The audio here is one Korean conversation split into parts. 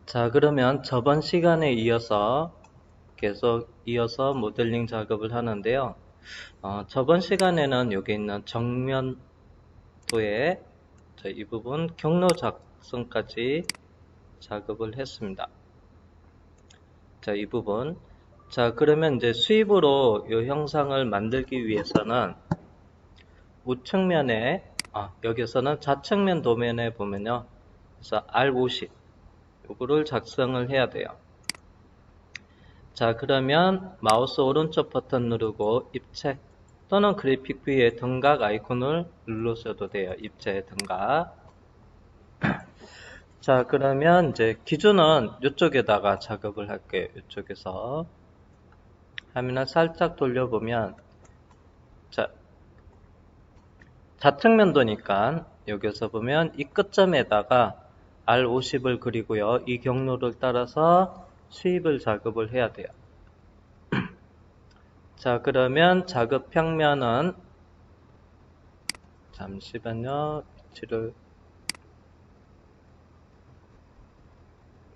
자, 그러면 저번 시간에 이어서 계속 이어서 모델링 작업을 하는데요. 저번 시간에는 여기 있는 정면도에 이 부분 경로 작성까지 작업을 했습니다. 자, 이 부분. 자, 그러면 이제 수입으로 이 형상을 만들기 위해서는 우측면에, 여기서는 좌측면 도면에 보면요. 그래서 R50, 요거를 작성을 해야 돼요. 자, 그러면 마우스 오른쪽 버튼 누르고 입체 또는 그래픽 뷰의 등각 아이콘을 눌러셔도 돼요. 입체 등각. 자, 그러면 이제 기준은 이쪽에다가 작업을 할게요. 이쪽에서 화면을 살짝 돌려보면, 자, 좌측면도니까 여기서 보면 이 끝점에다가 R50을 그리고요. 이 경로를 따라서 수입을 작업을 해야 돼요. 자, 그러면 작업 평면은, 잠시만요. 위치를,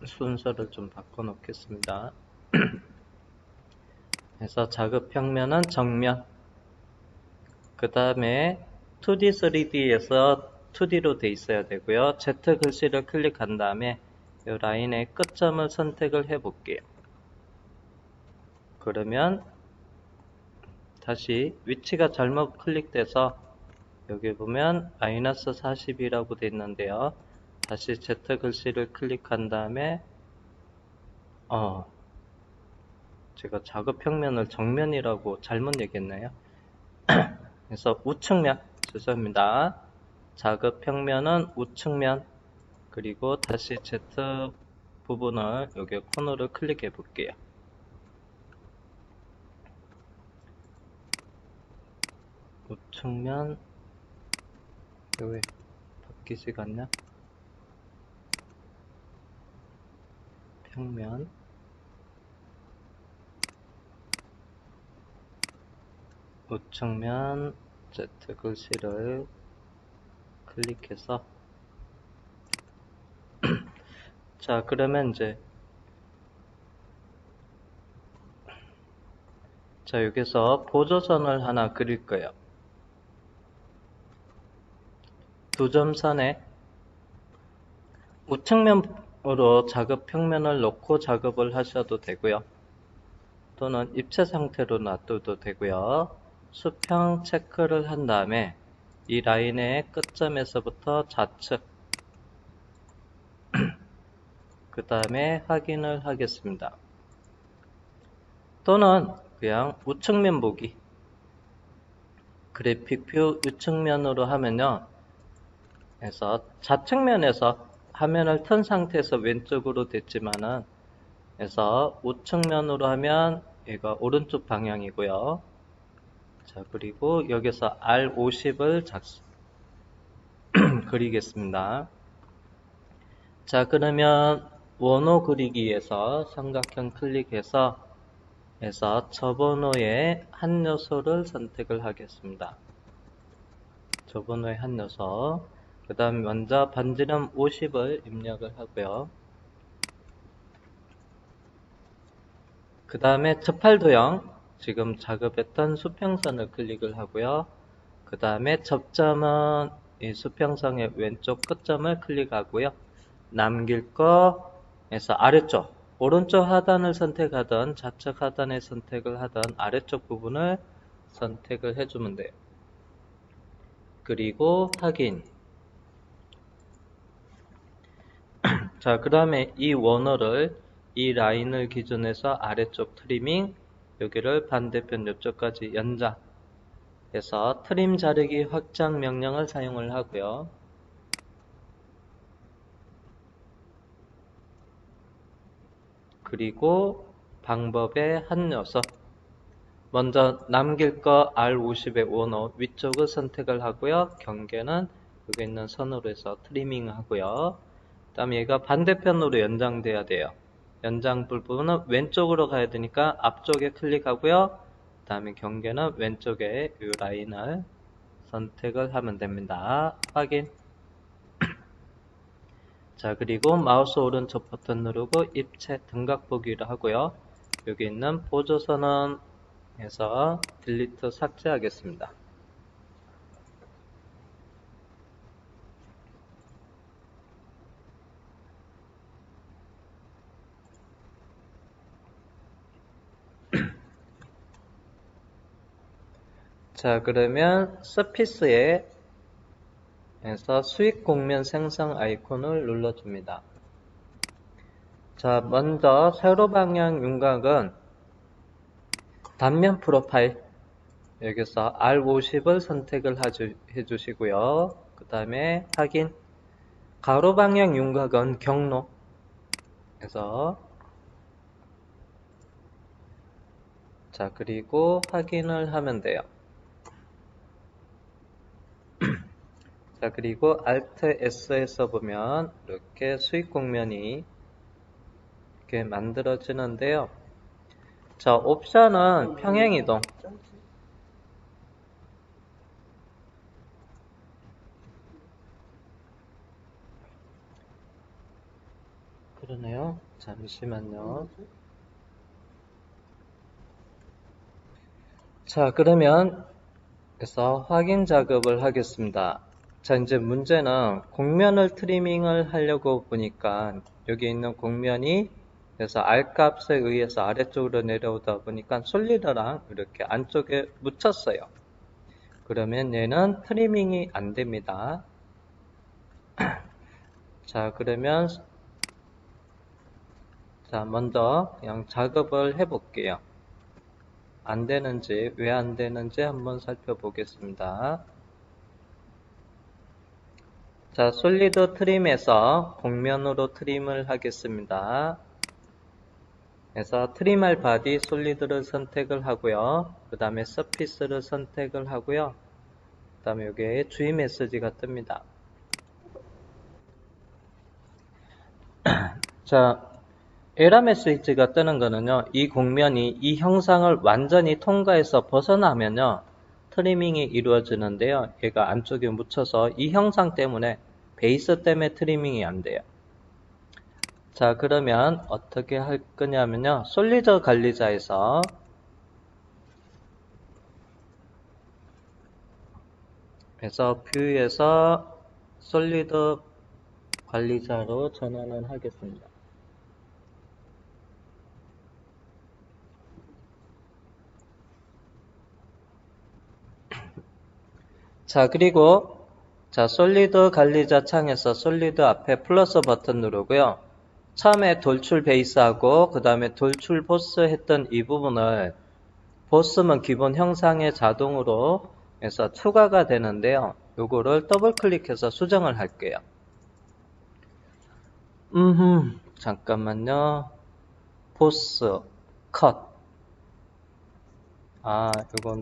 순서를 좀 바꿔 놓겠습니다. 그래서 작업 평면은 정면, 그 다음에 2D, 3D에서 2D로 돼 있어야 되고요. Z 글씨를 클릭한 다음에 이 라인의 끝점을 선택을 해 볼게요. 그러면 다시 위치가 잘못 클릭돼서 여기 보면 마이너스 40이라고 돼 있는데요. 다시 Z 글씨를 클릭한 다음에 제가 작업 평면을 정면이라고 잘못 얘기했나요? 그래서 우측면, 죄송합니다. 작업 평면은 우측면, 그리고 다시 Z 부분을 여기 코너를 클릭해 볼게요. 우측면, 왜 바뀌지가 않냐? 평면, 우측면, Z 글씨를 클릭해서 자, 그러면 이제 자, 여기서 보조선을 하나 그릴 거예요. 두 점선에 우측면으로 작업 평면을 놓고 작업을 하셔도 되고요. 또는 입체 상태로 놔둬도 되고요. 수평 체크를 한 다음에 이 라인의 끝점에서부터 좌측, 그 다음에 확인을 하겠습니다. 또는 그냥 우측면 보기, 그래픽 뷰 우측면으로 하면요. 그래서 좌측면에서 화면을 튼 상태에서 왼쪽으로 됐지만은 그래서 우측면으로 하면 얘가 오른쪽 방향이고요. 자, 그리고 여기서 R50을 그리겠습니다. 자, 그러면 원호 그리기에서 삼각형 클릭해서 저번호의 한 요소를 선택을 하겠습니다. 저번호의 한 요소. 그 다음 먼저 반지름 50을 입력을 하고요. 그 다음에 접할도형, 지금 작업했던 수평선을 클릭을 하고요. 그 다음에 접점은 이 수평선의 왼쪽 끝점을 클릭하고요. 남길 거에서 아래쪽, 오른쪽 하단을 선택하든 좌측 하단을 선택을 하든 아래쪽 부분을 선택을 해주면 돼요. 그리고 확인. 자, 그 다음에 이 원호를, 이 라인을 기준해서 아래쪽 트리밍, 여기를 반대편 옆쪽까지 연장 해서 트림 자르기 확장 명령을 사용을 하고요. 그리고 방법의 한 요소, 먼저 남길 거 R50의 원호 위쪽을 선택을 하고요. 경계는 여기 있는 선으로 해서 트리밍 하고요. 그 다음에 얘가 반대편으로 연장돼야 돼요. 연장 부분은 왼쪽으로 가야 되니까 앞쪽에 클릭하고요. 그 다음에 경계는 왼쪽에 이 라인을 선택을 하면 됩니다. 확인. 자, 그리고 마우스 오른쪽 버튼 누르고 입체 등각 보기를 하고요. 여기 있는 보조선언에서 딜리트 삭제하겠습니다. 자, 그러면 서피스에서 수익 곡면 생성 아이콘을 눌러줍니다. 자, 먼저 세로 방향 윤곽은 단면 프로파일 여기서 R50을 선택을 해주시고요. 그 다음에 확인 가로 방향 윤곽은 경로에서 자, 그리고 확인을 하면 돼요. 자, 그리고 Alt S에서 보면 이렇게 수익 곡면이 이렇게 만들어지는데요. 자, 옵션은 평행이동. 그러네요. 잠시만요. 자, 그러면 그래서 확인 작업을 하겠습니다. 자, 이제 문제는 곡면을 트리밍을 하려고 보니까 여기 있는 곡면이 그래서 R 값에 의해서 아래쪽으로 내려오다 보니까 솔리드랑 이렇게 안쪽에 묻혔어요. 그러면 얘는 트리밍이 안 됩니다. 자, 그러면 자, 먼저 그냥 작업을 해볼게요. 안 되는지, 왜 안 되는지 한번 살펴보겠습니다. 자, 솔리드 트림에서 곡면으로 트림을 하겠습니다. 그래서 트림할 바디 솔리드를 선택을 하고요. 그 다음에 서피스를 선택을 하고요. 그 다음에 여기에 주의 메시지가 뜹니다. 자, 에러 메시지가 뜨는 거는요, 이 곡면이 이 형상을 완전히 통과해서 벗어나면요, 트리밍이 이루어지는데요. 얘가 안쪽에 묻혀서 이 형상 때문에, 베이스 때문에 트리밍이 안 돼요. 자, 그러면 어떻게 할 거냐면요, 솔리드 관리자에서 그래서 뷰에서 솔리드 관리자로 전환을 하겠습니다. 자, 그리고 자, 솔리드 관리자 창에서 솔리드 앞에 플러스 버튼 누르고요. 처음에 돌출 베이스하고 그 다음에 돌출 보스 했던 이 부분을 보스면 기본 형상에 자동으로 해서 추가가 되는데요. 요거를 더블 클릭해서 수정을 할게요. 잠깐만요. 보스 컷. 이건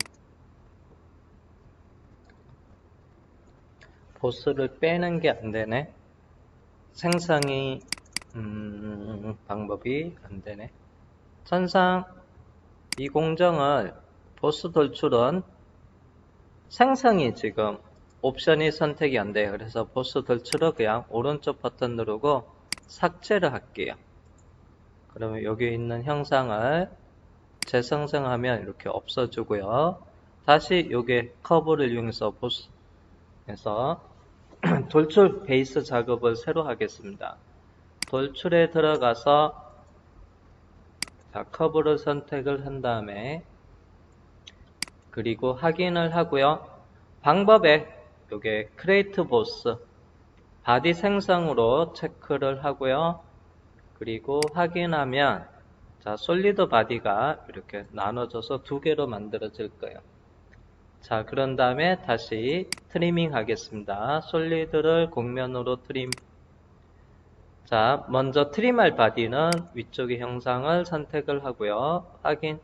보스를 빼는 게 안 되네. 생성이 방법이 안 되네. 천상 이 공정을 보스 돌출은 생성이 지금 옵션이 선택이 안 돼요. 그래서 보스 돌출을 그냥 오른쪽 버튼 누르고 삭제를 할게요. 그러면 여기 있는 형상을 재생성하면 이렇게 없어지고요. 다시 여기 커브를 이용해서 보스에서 돌출 베이스 작업을 새로 하겠습니다. 돌출에 들어가서 자, 커브를 선택을 한 다음에 그리고 확인을 하고요. 방법에 요게 크레이트 보스 바디 생성으로 체크를 하고요. 그리고 확인하면 자, 솔리드 바디가 이렇게 나눠져서 두 개로 만들어질 거예요. 자, 그런 다음에 다시 트리밍 하겠습니다. 솔리드를 곡면으로 트림. 자, 먼저 트림할 바디는 위쪽의 형상을 선택을 하고요. 확인.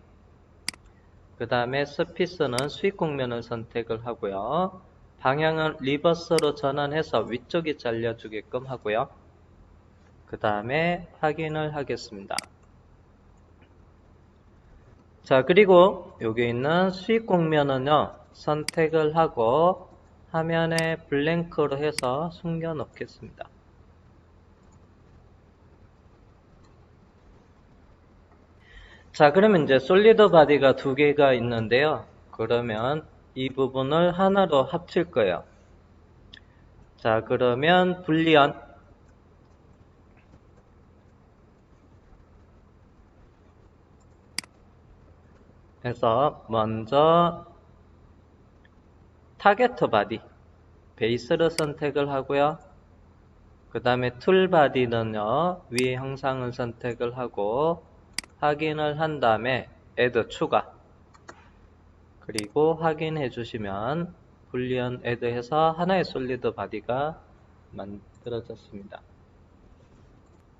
그 다음에 서피스는 수익 곡면을 선택을 하고요. 방향을 리버스로 전환해서 위쪽이 잘려주게끔 하고요. 그 다음에 확인을 하겠습니다. 자, 그리고 여기 있는 수익 곡면은요, 선택을 하고 화면에 블랭크로 해서 숨겨 놓겠습니다. 자, 그러면 이제 솔리드 바디가 두 개가 있는데요. 그러면 이 부분을 하나로 합칠 거예요. 자, 그러면 불리언 해서 먼저 타겟 바디 베이스를 선택을 하고요. 그 다음에 툴 바디는요, 위에 형상을 선택을 하고 확인을 한 다음에 add 추가, 그리고 확인해 주시면 불리언 add 해서 하나의 솔리드 바디가 만들어졌습니다.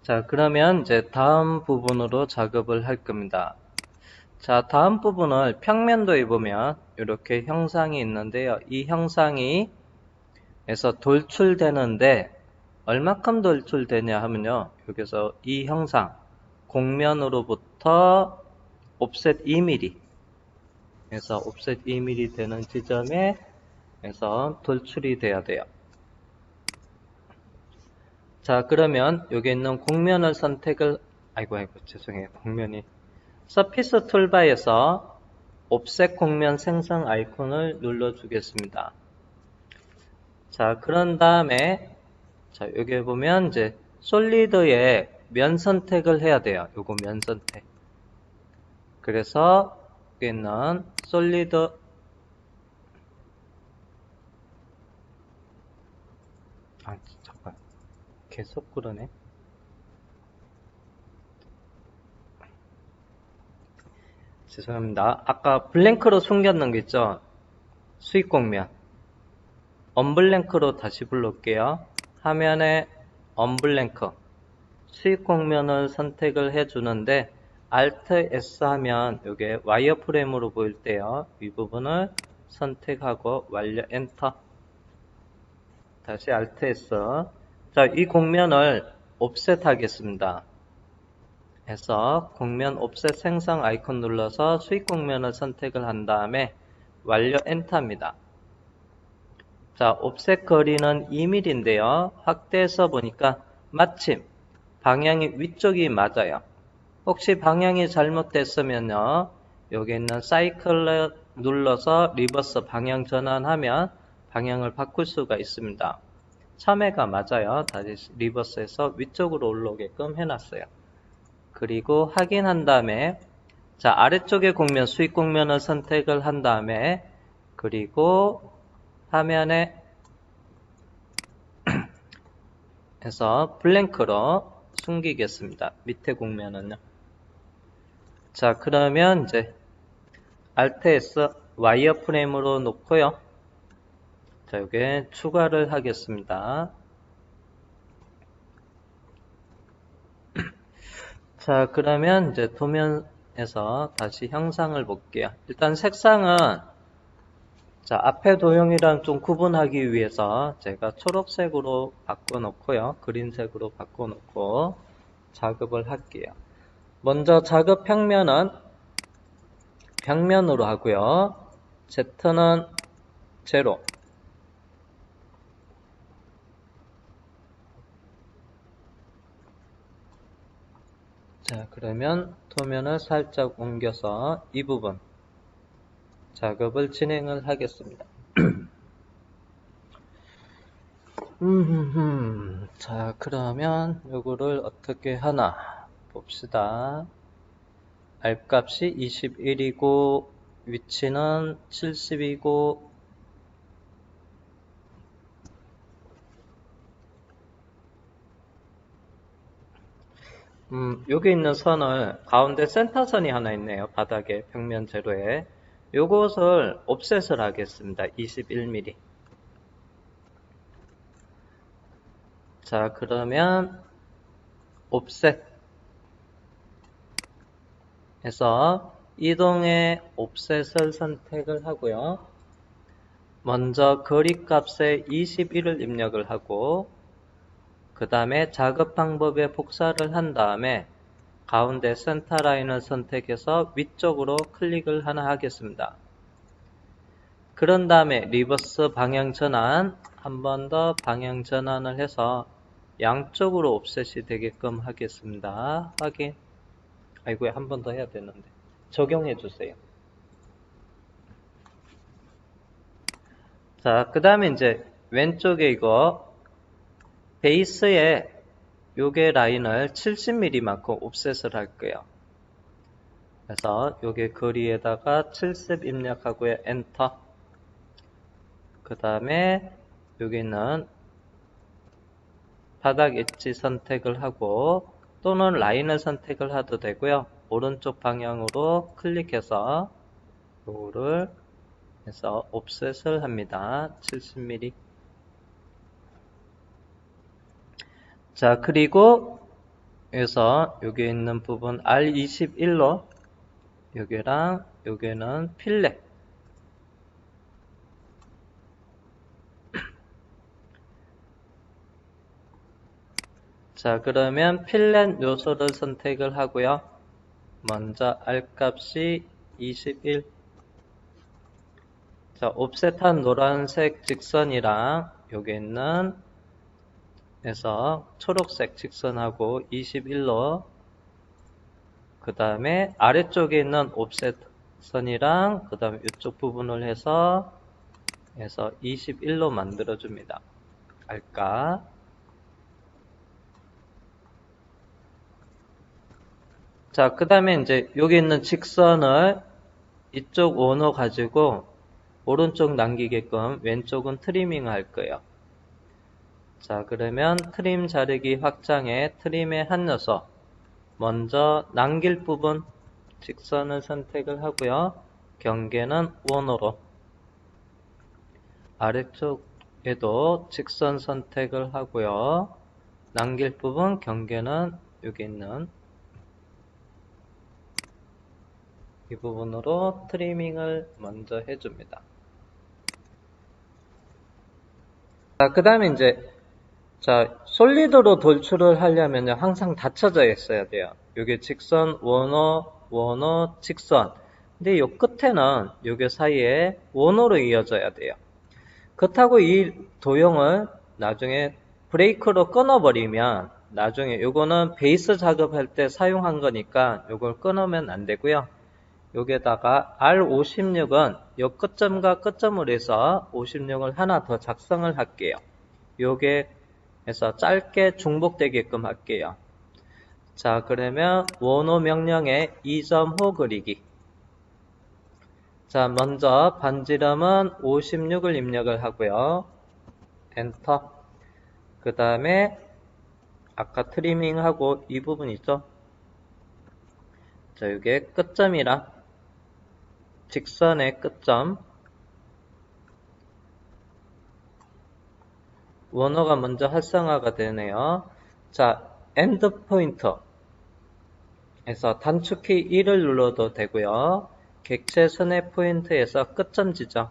자, 그러면 이제 다음 부분으로 작업을 할 겁니다. 자, 다음 부분을 평면도에 보면 이렇게 형상이 있는데요. 이 형상이 에서 돌출되는데 얼마큼 돌출되냐 하면요. 여기서 이 형상 곡면으로부터 옵셋 2mm 에서 옵셋 2mm 되는 지점에 에서 돌출이 돼야 돼요. 자, 그러면 여기 있는 곡면을 선택을 아이고 죄송해요. 곡면이 서피스 툴바에서 옵셋 곡면 생성 아이콘을 눌러 주겠습니다. 자, 그런 다음에 자, 여기 보면 이제 솔리드에 면 선택을 해야 돼요. 요거 면 선택. 그래서 여기 있는 솔리드 잠깐 계속 그러네. 죄송합니다. 아까 블랭크로 숨겼는 게 있죠? 수익 곡면 언블랭크로 다시 불러올게요. 화면에 언블랭크 수익 곡면을 선택을 해주는데 Alt S 하면 이게 와이어프레임으로 보일 때요. 이 부분을 선택하고 완료 엔터. 다시 Alt S. 자, 이 곡면을 옵셋 하겠습니다. 해서 곡면 옵셋 생성 아이콘 눌러서 수익 곡면을 선택을 한 다음에 완료 엔터입니다. 자, 옵셋 거리는 2mm인데요. 확대해서 보니까 마침 방향이 위쪽이 맞아요. 혹시 방향이 잘못됐으면요. 여기 있는 사이클을 눌러서 리버스 방향 전환하면 방향을 바꿀 수가 있습니다. 참외가 맞아요. 다시 리버스해서 위쪽으로 올라오게끔 해놨어요. 그리고 확인한 다음에 자, 아래쪽에 곡면 수익 곡면을 선택을 한 다음에 그리고 화면에 해서 블랭크로 숨기겠습니다. 밑에 곡면은요. 자, 그러면 이제 Alt S 와이어프레임으로 놓고요. 자, 여기에 추가를 하겠습니다. 자, 그러면 이제 도면에서 다시 형상을 볼게요. 일단 색상은 자, 앞에 도형이랑 좀 구분하기 위해서 제가 초록색으로 바꿔놓고요. 그린색으로 바꿔놓고 작업을 할게요. 먼저 작업 평면은 벽면으로 하고요. Z는 0. 자, 그러면 도면을 살짝 옮겨서 이 부분 작업을 진행을 하겠습니다. 자, 그러면 요거를 어떻게 하나 봅시다. R값이 21이고 위치는 70이고 여기 있는 선을 가운데 센터선이 하나 있네요. 바닥에 벽면 제로에 요것을 옵셋을 하겠습니다. 21mm. 자, 그러면 옵셋 해서 이동의 옵셋을 선택을 하고요. 먼저 거리값에 21을 입력을 하고 그 다음에 작업 방법에 복사를 한 다음에 가운데 센터 라인을 선택해서 위쪽으로 클릭을 하나 하겠습니다. 그런 다음에 리버스 방향 전환 한 번 더 방향 전환을 해서 양쪽으로 옵셋이 되게끔 하겠습니다. 확인. 아이고, 한 번 더 해야 되는데. 적용해 주세요. 자, 그 다음에 이제 왼쪽에 이거 베이스에 요게 라인을 70mm만큼 옵셋을 할 거예요. 그래서 요게 거리에다가 70 입력하고요. 엔터. 그 다음에 여기 있는 바닥 엣지 선택을 하고 또는 라인을 선택을 해도 되고요. 오른쪽 방향으로 클릭해서 요거를 해서 옵셋을 합니다. 70mm. 자, 그리고 여기서 여기 있는 부분 R21로 여기랑 여기는 필렛. 자, 그러면 필렛 요소를 선택을 하고요. 먼저 R 값이 21. 자, 옵셋한 노란색 직선이랑 여기 있는 에서 초록색 직선하고 21로 그 다음에 아래쪽에 있는 옵셋 선이랑 그 다음에 이쪽 부분을 해서 21로 만들어 줍니다. 알까? 자, 그 다음에 이제 여기 있는 직선을 이쪽 원호 가지고 오른쪽 남기게끔 왼쪽은 트리밍 할 거예요. 자, 그러면 트림 자르기 확장에 트림의 한 녀석. 먼저 남길 부분 직선을 선택을 하고요. 경계는 원호로. 아래쪽에도 직선 선택을 하고요. 남길 부분 경계는 여기 있는 이 부분으로 트리밍을 먼저 해줍니다. 자, 그 다음에 이제 솔리드로 돌출을 하려면 항상 닫혀져 있어야 돼요. 요게 직선, 원호, 직선. 근데 요 끝에는 요게 사이에 원호로 이어져야 돼요. 그렇다고 이 도형을 나중에 브레이크로 끊어버리면 나중에 요거는 베이스 작업할 때 사용한 거니까 요걸 끊으면 안 되고요. 여기에다가 R56은 요 끝점과 끝점을 해서 56을 하나 더 작성을 할게요. 요게 해서 짧게 중복되게끔 할게요. 자, 그러면 원호 명령에 2점 호 그리기. 자, 먼저 반지름은 56을 입력을 하고요. 엔터. 그 다음에 아까 트리밍하고 이 부분 있죠? 자, 이게 끝점이라 직선의 끝점. 원호가 먼저 활성화가 되네요. 자, 엔드 포인터 에서 단축키 1을 눌러도 되고요. 객체 스냅 포인트에서 끝점 지정.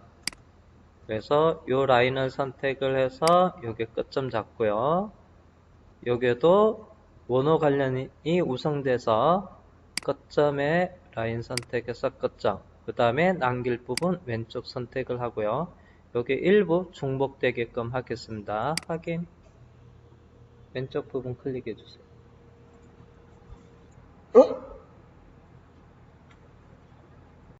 그래서 이 라인을 선택을 해서 여기 끝점 잡고요. 여기에도 원호 관련이 우성돼서 끝점에 라인 선택해서 끝점. 그 다음에 남길 부분 왼쪽 선택을 하고요. 여기 일부 중복되게끔 하겠습니다. 확인. 왼쪽 부분 클릭해 주세요.